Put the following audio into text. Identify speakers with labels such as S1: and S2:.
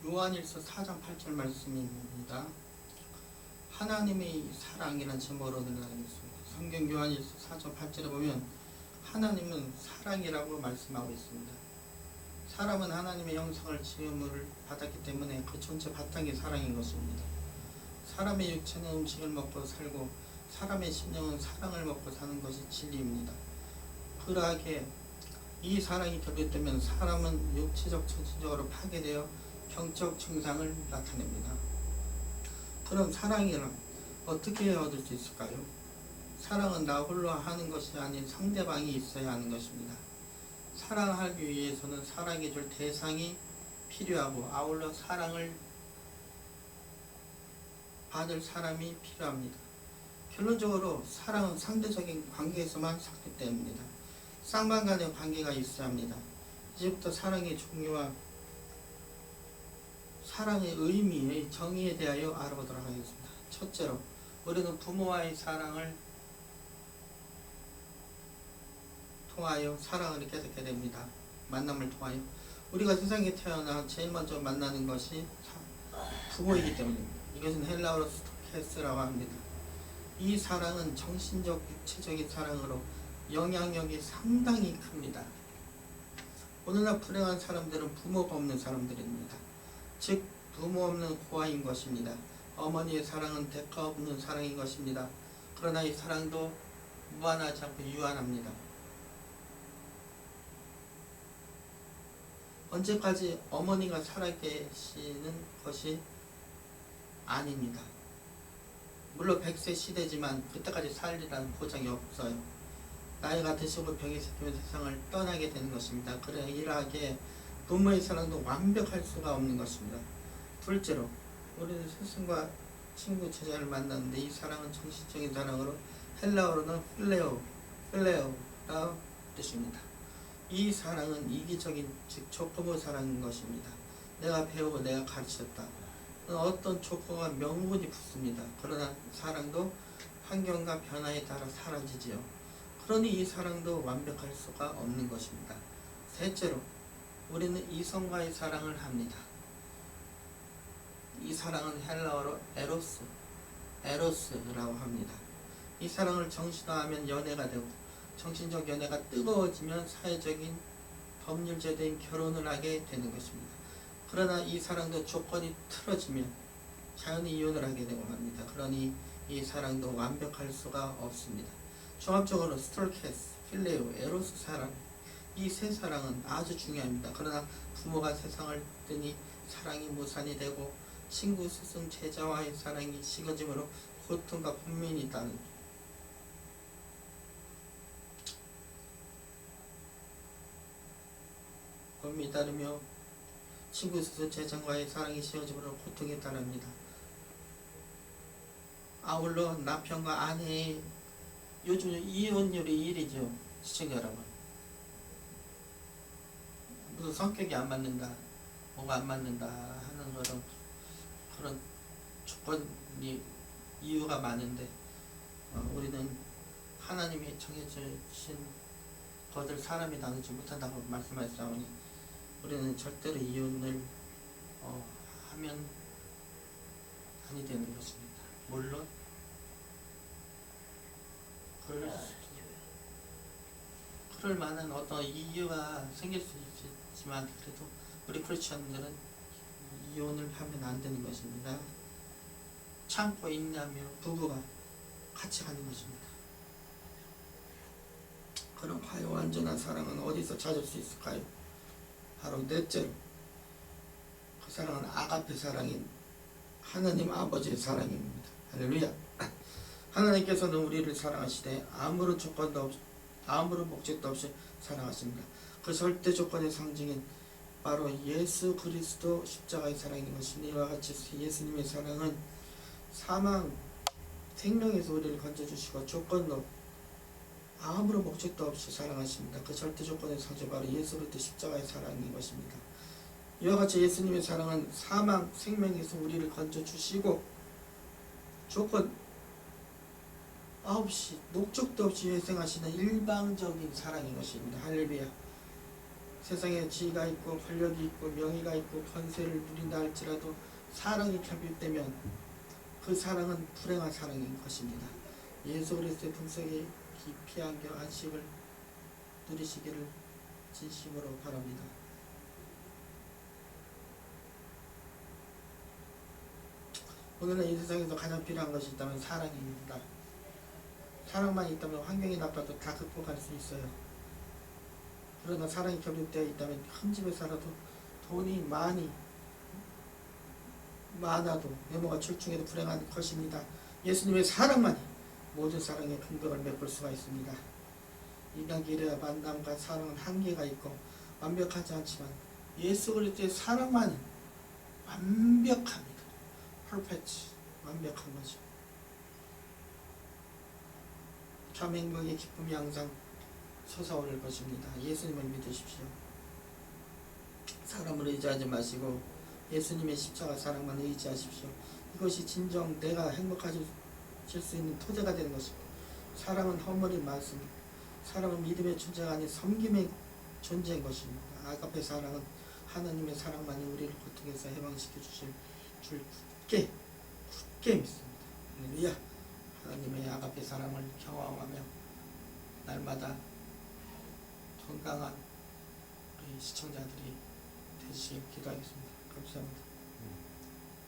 S1: 요한일서 4장 8절 말씀입니다. 하나님의 사랑이라는 제목으로 들어가겠습니다. 성경 요한일서 4장 8절에 보면 하나님은 사랑이라고 말씀하고 있습니다. 사람은 하나님의 형상을 지음을 받았기 때문에 그 전체 바탕이 사랑인 것입니다. 사람의 육체는 음식을 먹고 살고 사람의 심령은 사랑을 먹고 사는 것이 진리입니다. 그러하게 이 사랑이 결핍되면 사람은 육체적 정신적으로 파괴되어 병적 증상을 나타냅니다. 그럼 사랑이란 어떻게 얻을 수 있을까요? 사랑은 나 홀로 하는 것이 아닌 상대방이 있어야 하는 것입니다. 사랑하기 위해서는 사랑해줄 대상이 필요하고 아울러 사랑을 받을 사람이 필요합니다. 결론적으로 사랑은 상대적인 관계에서만 삭제됩니다. 쌍방 간의 관계가 있어야 합니다. 이제부터 사랑의 종류와 사랑의 의미의 정의에 대하여 알아보도록 하겠습니다. 첫째로 우리는 부모와의 사랑을 통하여 사랑을 깨닫게 됩니다. 만남을 통하여 우리가 세상에 태어나 제일 먼저 만나는 것이 부모이기 때문입니다. 이것은 헬라어로 스토케스라고 합니다. 이 사랑은 정신적, 육체적인 사랑으로 영향력이 상당히 큽니다. 오늘날 불행한 사람들은 부모가 없는 사람들입니다. 즉 부모 없는 고아인 것입니다. 어머니의 사랑은 대가 없는 사랑인 것입니다. 그러나 이 사랑도 무한하지 않고 유한합니다. 언제까지 어머니가 살아계시는 것이 아닙니다. 물론 100세 시대지만 그때까지 살리라는 보장이 없어요. 나이가 드시고 병이 생기면 세상을 떠나게 되는 것입니다. 그래 이러하게 부모의 사랑도 완벽할 수가 없는 것입니다. 둘째로 우리는 스승과 친구 제자를 만났는데 이 사랑은 정신적인 사랑으로 헬라어로는 필레오라는 뜻입니다. 이 사랑은 이기적인 즉 조건부 사랑인 것입니다. 내가 배우고 내가 가르쳤다. 어떤 조건과 명분이 붙습니다. 그러나 사랑도 환경과 변화에 따라 사라지지요. 그러니 이 사랑도 완벽할 수가 없는 것입니다. 셋째로 우리는 이성과의 사랑을 합니다. 이 사랑은 헬라어로 에로스라고 합니다. 이 사랑을 정신화하면 연애가 되고 정신적 연애가 뜨거워지면 사회적인 법률제도인 결혼을 하게 되는 것입니다. 그러나 이 사랑도 조건이 틀어지면 자연히 이혼을 하게 되고 합니다. 그러니 이 사랑도 완벽할 수가 없습니다. 종합적으로 스톨케스, 필레오, 에로스 사랑 이 세 사랑은 아주 중요합니다. 그러나 부모가 세상을 뜨니 사랑이 무산이 되고 친구, 스승, 제자와의 사랑이 식어짐으로 고통과 분민이 있다는 법이 따르며 친구, 스승, 제자와의 사랑이 식어짐으로 고통에 따릅니다. 아울러 남편과 아내의 요즘 이혼율이 1위죠. 시청자 여러분. 무슨 성격이 안 맞는다, 뭐가 안 맞는다 하는 그런 조건이 이유가 많은데 우리는 하나님이 정해주신 것을 사람이 나누지 못한다고 말씀하셨사오니 우리는 절대로 이혼을 하면 아니 되는 것입니다. 물론 그럴 만한 어떤 이유가 생길 수 있지만 그래도 우리 크리스천들은 이혼을 하면 안 되는 것입니다. 참고 인내하며 부부가 같이 가는 것입니다. 그럼 과연 완전한 사랑은 어디서 찾을 수 있을까요? 바로 넷째로 그 사랑은 아가페 사랑인 하나님 아버지의 사랑입니다. 할렐루야. 하나님께서는 우리를 사랑하시되 아무런 조건도 없이 아무런 목적도 없이 사랑하십니다. 그 절대 조건의 상징인 바로 예수 그리스도 십자가의 사랑인 것입니다. 이와 같이 예수님의 사랑은 사망, 생명에서 우리를 건져주시고 조건도 아무런 목적도 없이 사랑하십니다. 그 절대 조건의 상징 바로 예수 그리스도 십자가의 사랑인 것입니다. 이와 같이 예수님의 사랑은 사망, 생명에서 우리를 건져주시고 조건 없이 목적도 없이 회생하시는 일방적인 사랑인 것입니다. 할렐루야. 세상에 지위가 있고 권력이 있고 명예가 있고 권세를 누린다 할지라도 사랑이 결핍되면 그 사랑은 불행한 사랑인 것입니다. 예수 그리스도의 품속에 깊이 안겨 안식을 누리시기를 진심으로 바랍니다. 오늘은 이 세상에서 가장 필요한 것이 있다면 사랑입니다. 사랑만 있다면 환경이 나빠도 다 극복할 수 있어요. 그러나 사랑이 결핍되어 있다면 큰 집에 살아도 돈이 많아도 외모가 출중해도 불행한 것입니다. 예수님의 사랑만이 모든 사랑의 긍정을 메꿀 수가 있습니다. 인간끼리의 만남과 사랑은 한계가 있고 완벽하지 않지만 예수 그리스도의 사랑만은 완벽합니다. 퍼펙트, 완벽한 거죠. 참 행복의 기쁨이 항상 솟아오를 것입니다. 예수님을 믿으십시오. 사람을 의지하지 마시고 예수님의 십자가 사랑만 의지하십시오. 이것이 진정 내가 행복해질 수 있는 토대가 되는 것입니다. 사랑은 허물이 많습니다. 사랑은 믿음의 존재가 아닌 섬김의 존재인 것입니다. 아가페 사랑은 하나님의 사랑만이 우리를 고통에서 해방시켜 주실 줄 굳게 믿습니다. 할렐루야. 하나님의 아가페 사랑을 경험하며 날마다 건강한 우리 시청자들이 되시길 기도하겠습니다. 감사합니다.